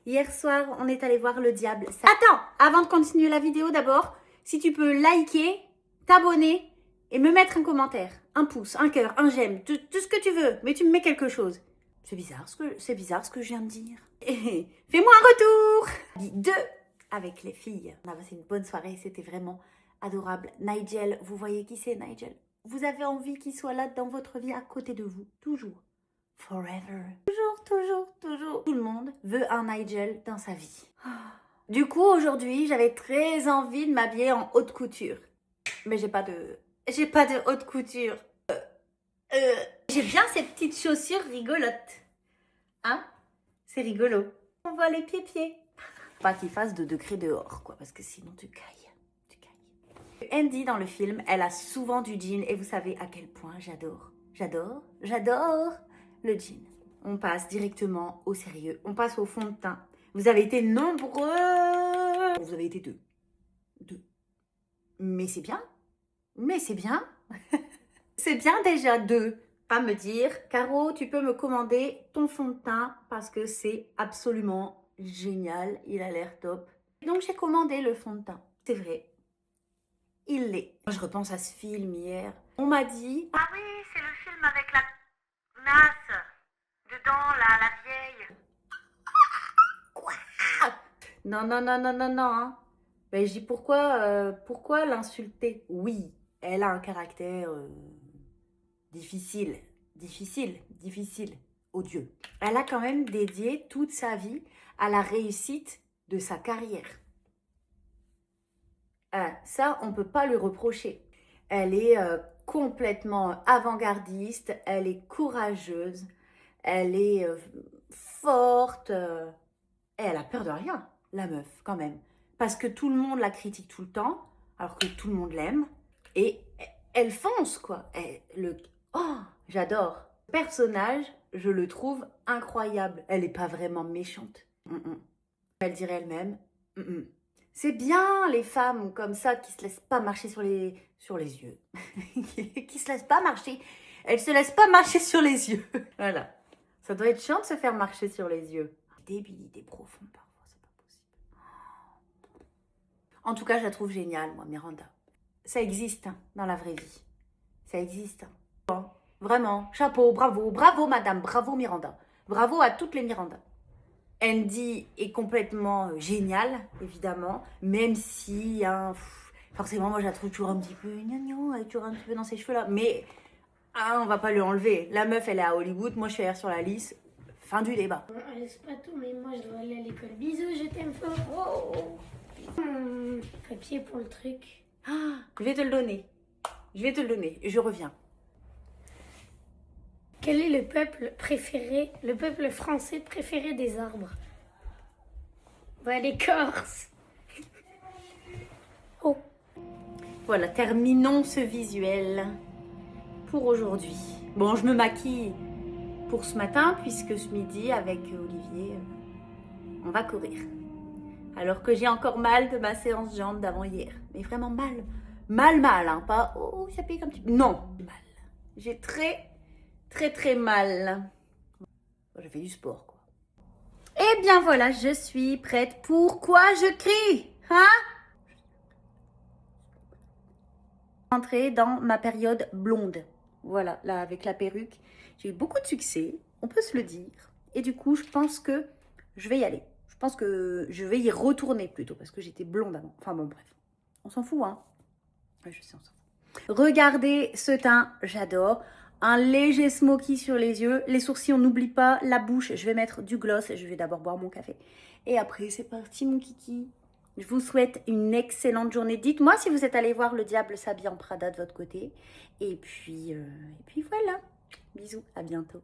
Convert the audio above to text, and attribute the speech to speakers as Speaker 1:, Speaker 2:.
Speaker 1: Hier soir, on est allé voir Le Diable. Attends, avant de continuer la vidéo d'abord, si tu peux liker, t'abonner et me mettre un commentaire, un pouce, un cœur, un j'aime, tout ce que tu veux, mais tu me mets quelque chose. C'est bizarre ce que je viens de dire. Fais-moi un retour. 2 avec les filles. On a passé une bonne soirée, c'était vraiment adorable. Nigel, vous voyez qui c'est Nigel? Vous avez envie qu'il soit là dans votre vie à côté de vous, toujours. Forever. Toujours. Tout le monde veut un Nigel dans sa vie. Du coup, aujourd'hui, j'avais très envie de m'habiller en haute couture. Mais j'ai pas de haute couture. J'ai bien ces petites chaussures rigolotes. Hein? C'est rigolo. On voit les pieds. Pas qu'il fasse 2 degrés dehors, quoi, parce que sinon tu cailles. Andy, dans le film, elle a souvent du jean et vous savez à quel point j'adore le jean. On passe directement au sérieux. On passe au fond de teint. Vous avez été nombreux. Vous avez été 2. Mais c'est bien. C'est bien déjà 2. Pas me dire, Caro, tu peux me commander ton fond de teint parce que c'est absolument génial. Il a l'air top. Donc j'ai commandé le fond de teint. C'est vrai. Il l'est. Je repense à ce film hier. On m'a dit... Ah oui, c'est le film avec la nasse. Dedans, la vieille. Quoi? Non. Hein. Ben, je dis pourquoi l'insulter? Oui, elle a un caractère difficile. Odieux. Elle a quand même dédié toute sa vie à la réussite de sa carrière. Ça, on ne peut pas lui reprocher. Elle est complètement avant-gardiste, elle est courageuse, elle est forte. Et elle a peur de rien, la meuf, quand même. Parce que tout le monde la critique tout le temps, alors que tout le monde l'aime. Et elle fonce, quoi. Oh, j'adore. Le personnage, je le trouve incroyable. Elle n'est pas vraiment méchante. Elle dirait elle-même. C'est bien les femmes comme ça qui se laissent pas marcher sur les yeux. Qui se laissent pas marcher. Elles se laissent pas marcher sur les yeux. Voilà. Ça doit être chiant de se faire marcher sur les yeux. Débilité profonde parfois, c'est pas possible. En tout cas, je la trouve géniale, moi, Miranda. Ça existe hein, dans la vraie vie. Ça existe. Hein. Vraiment, chapeau, bravo madame, bravo Miranda. Bravo à toutes les Miranda. Andy est complètement géniale, évidemment, même si, hein, forcément, moi, je la trouve toujours un petit peu gnagnon, elle est toujours un petit peu dans ses cheveux là, mais on va pas lui enlever. La meuf, elle est à Hollywood, moi, je suis derrière sur la liste. Fin du débat.
Speaker 2: C'est pas tout, mais moi, je dois aller à l'école. Bisous, je t'aime fort. Papier pour le truc.
Speaker 1: Je vais te le donner. Je reviens.
Speaker 2: Quel est le peuple français préféré des arbres? Bah, les Corses. Oh.
Speaker 1: Voilà, terminons ce visuel pour aujourd'hui. Bon, je me maquille pour ce matin, puisque ce midi, avec Olivier, on va courir. Alors que j'ai encore mal de ma séance jambes d'avant-hier. Mais vraiment mal. Mal, hein. Pas, oh, ça pique un petit peu. Non, mal. J'ai très mal. J'ai fait du sport, quoi. Eh bien voilà, je suis prête. Pourquoi je crie? Hein? Entrer dans ma période blonde. Voilà, là, avec la perruque. J'ai eu beaucoup de succès, on peut se le dire. Et du coup, je pense que je vais y aller. Je pense que je vais y retourner plutôt, parce que j'étais blonde avant. Enfin bon, bref. On s'en fout, hein? Ouais, je sais, on s'en fout. Regardez ce teint, j'adore. Un léger smoky sur les yeux. Les sourcils, on n'oublie pas. La bouche, je vais mettre du gloss. Je vais d'abord boire mon café. Et après, c'est parti, mon kiki. Je vous souhaite une excellente journée. Dites-moi si vous êtes allé voir Le Diable s'habille en Prada de votre côté. Et puis voilà. Bisous, à bientôt.